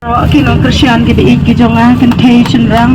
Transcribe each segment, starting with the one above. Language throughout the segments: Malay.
Kino Christian ki bi ki jonga contagion rang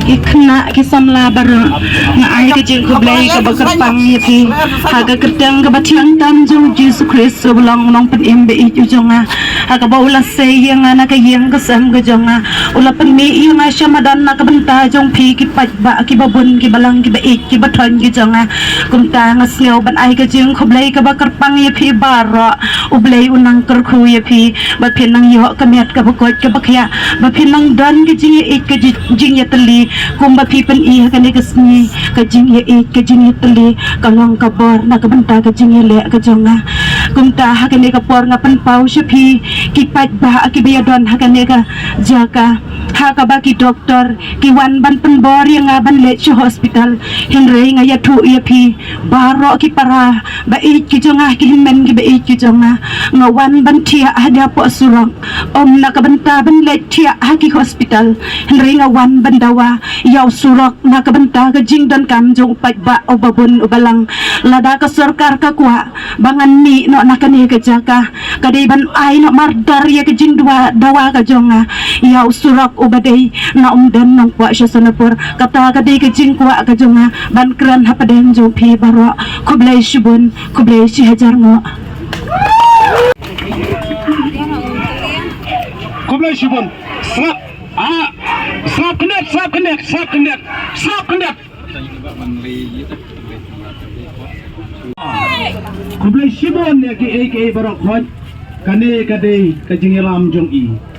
ki khna ki samla bar nga ai ka jing ko blai ka bakar pang ye thi haga kertang ka bathiang tam jong Jesus Christ ulang nong pen im bi ki jonga haga baula se yang ana ka yang ka sam ka jonga ula pen mi yang asya madan na ka benta jong phi ki pat ba ki babun ki balang ki ba ik ki bathon ki jonga kum ta nga sneu ban ai ka jing ko blai ka bakar pang ye phi bara u blai unang kar khu ye phi ba phin nang yo ka met ka bakot ka bakya ba pinang dan ke jing e ke jing ya teli kum ba pipen I ka ne kesni ke jing ya e ke jing ya teli kalong ka bor na ka benta ke jing ya le ka jonga kum ta ha ke ne ka por nga pen pau shepi ki pat ba ki be don ha ke ne ka jaka ha ka ba ki doktor ki wan ban pen bor yang ban le che hospital hin re nga ya thu ya pi baro ki para ba e ki jonga ki men ki be e ki jonga nga wan ban tia ada po surang om na ka benta ban le tia haki hospital ringa wan bandawa yaw surak na kabanta ka jing dan kam jong pat ba o babun o balang lada ka sarkar ka kwa bangan ni no nakani ka jaka kadai ban ai no mardar ya ka jing dua dawa ka jonga yaw surak o badai na dan nang kwa sya sanapur kata kadai ka jing kwa ka jonga ban kran hapadeng jong pi baro kublai shibun kublai si hajar ngo Kublai shibun slap slap connect Kublai shibun ne ki barok hoj kane kadai ka jingelam jong I